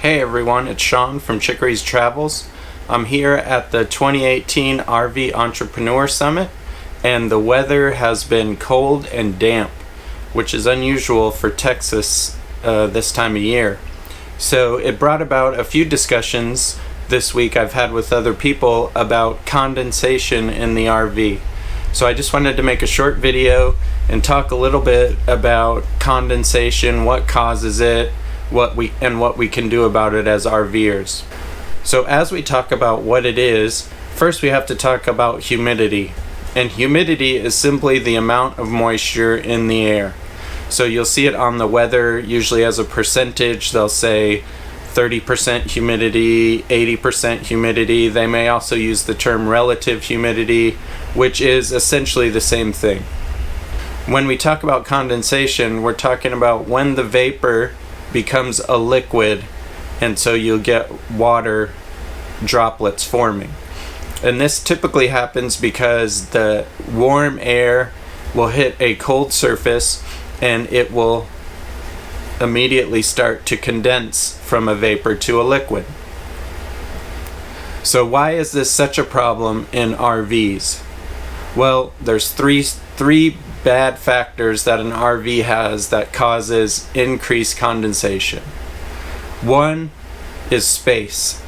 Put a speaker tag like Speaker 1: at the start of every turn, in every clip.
Speaker 1: Hey everyone, it's Sean from Chicory's Travels. I'm here at the 2018 RV Entrepreneur Summit, and the weather has been cold and damp, which is unusual for Texas this time of year. So it brought about a few discussions this week I've had with other people about condensation in the RV. So I just wanted to make a short video and talk a little bit about condensation, what causes it, what we can do about it as RVers. So as we talk about what it is, first we have to talk about humidity. And humidity is simply the amount of moisture in the air. So you'll see it on the weather, usually as a percentage. They'll say 30% humidity, 80% humidity. They may also use the term relative humidity, which is essentially the same thing. When we talk about condensation, we're talking about when the vapor becomes a liquid, and so you'll get water droplets forming. And this typically happens because the warm air will hit a cold surface and it will immediately start to condense from a vapor to a liquid. So why is this such a problem in RVs? Well, there's three bad factors that an RV has that causes increased condensation. One is space.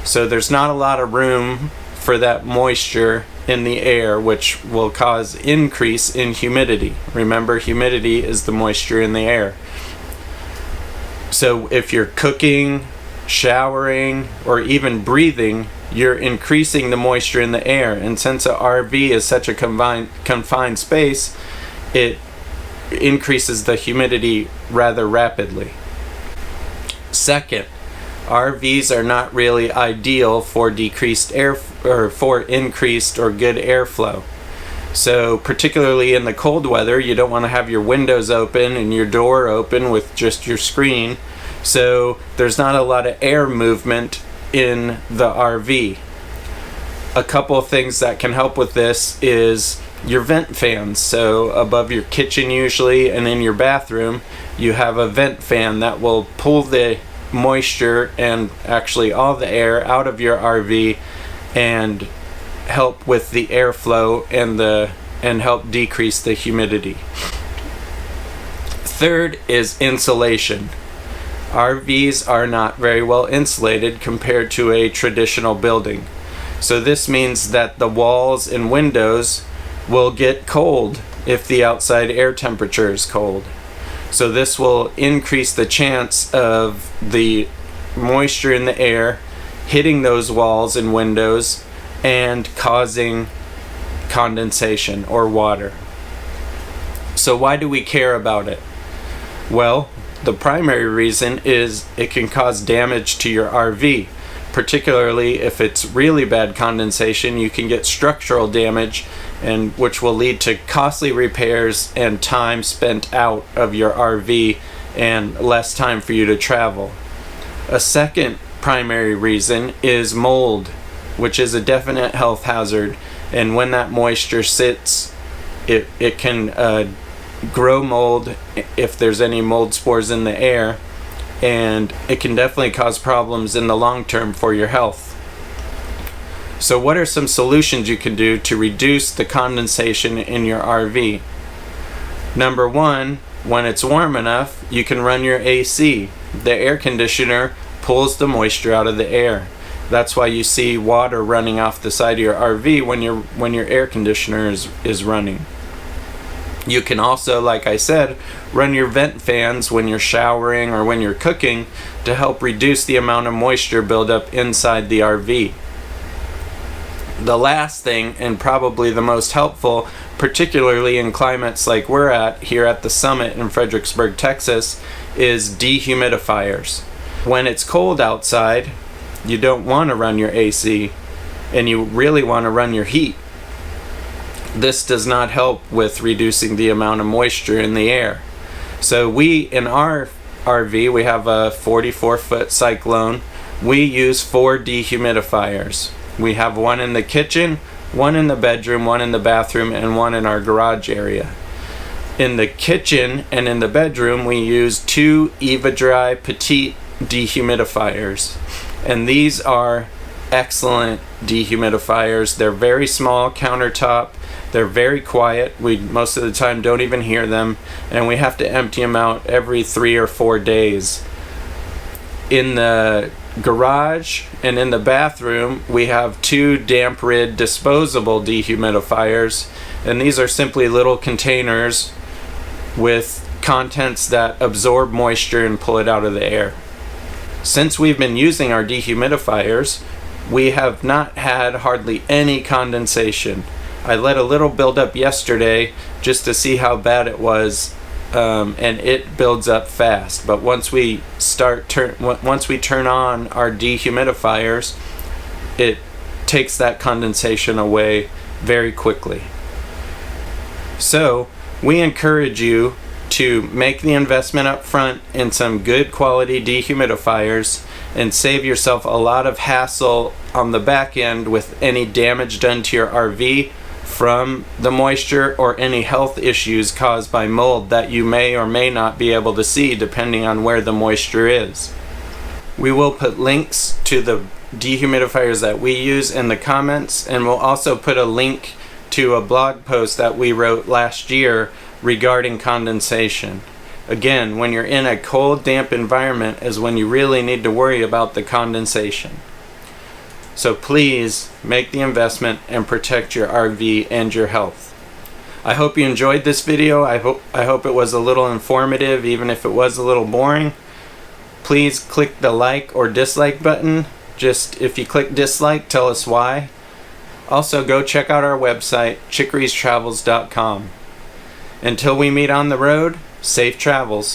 Speaker 1: So there's not a lot of room for that moisture in the air, which will cause increase in humidity. Remember, humidity is the moisture in the air. So if you're cooking, showering, or even breathing, you're increasing the moisture in the air. And since an RV is such a confined space, it increases the humidity rather rapidly. Second, RVs are not really ideal for decreased air or for increased or good airflow. So particularly in the cold weather, you don't want to have your windows open and your door open with just your screen. So there's not a lot of air movement in the RV. A couple of things that can help with this is your vent fans. So above your kitchen usually, and in your bathroom, you have a vent fan that will pull the moisture and actually all the air out of your RV and help with the airflow and help decrease the humidity. Third is insulation. RVs are not very well insulated compared to a traditional building. So this means that the walls and windows will get cold if the outside air temperature is cold. So this will increase the chance of the moisture in the air hitting those walls and windows and causing condensation or water. So why do we care about it? Well, the primary reason is it can cause damage to your RV. Particularly if it's really bad condensation, you can get structural damage, and which will lead to costly repairs and time spent out of your RV and less time for you to travel. A second primary reason is mold, which is a definite health hazard, and when that moisture sits, it can grow mold if there's any mold spores in the air, and it can definitely cause problems in the long term for your health. So what are some solutions you can do to reduce the condensation in your RV? Number one, when it's warm enough, you can run your AC. The air conditioner pulls the moisture out of the air. That's why you see water running off the side of your RV when your air conditioner is running. You can also, like I said, run your vent fans when you're showering or when you're cooking to help reduce the amount of moisture buildup inside the RV. The last thing, and probably the most helpful, particularly in climates like we're at here at the summit in Fredericksburg, Texas, is dehumidifiers. When it's cold outside, you don't want to run your AC, and you really want to run your heat. This does not help with reducing the amount of moisture in the air. So in our RV, we have a 44-foot Cyclone. We use 4 dehumidifiers. We have one in the kitchen, one in the bedroom, one in the bathroom, and one in our garage area. In the kitchen and in the bedroom, we use 2 EvaDry Petite dehumidifiers. And these are excellent dehumidifiers. They're very small, countertop. They're very quiet. We most of the time don't even hear them, and we have to empty them out every 3 or 4 days. In the garage and in the bathroom, we have 2 damp rid disposable dehumidifiers, and these are simply little containers with contents that absorb moisture and pull it out of the air. Since we've been using our dehumidifiers, we have not had hardly any condensation. I let a little build up yesterday just to see how bad it was, and it builds up fast. But once we turn on our dehumidifiers, it takes that condensation away very quickly. So we encourage you to make the investment up front in some good quality dehumidifiers and save yourself a lot of hassle on the back end with any damage done to your RV from the moisture or any health issues caused by mold that you may or may not be able to see depending on where the moisture is. We will put links to the dehumidifiers that we use in the comments, and we'll also put a link to a blog post that we wrote last year regarding condensation. Again, when you're in a cold, damp environment is when you really need to worry about the condensation. So please make the investment and protect your RV and your health. I hope you enjoyed this video. I hope it was a little informative, even if it was a little boring. Please click the like or dislike button. Just if you click dislike, tell us why. Also, go check out our website, chickeriestravels.com. Until we meet on the road, safe travels.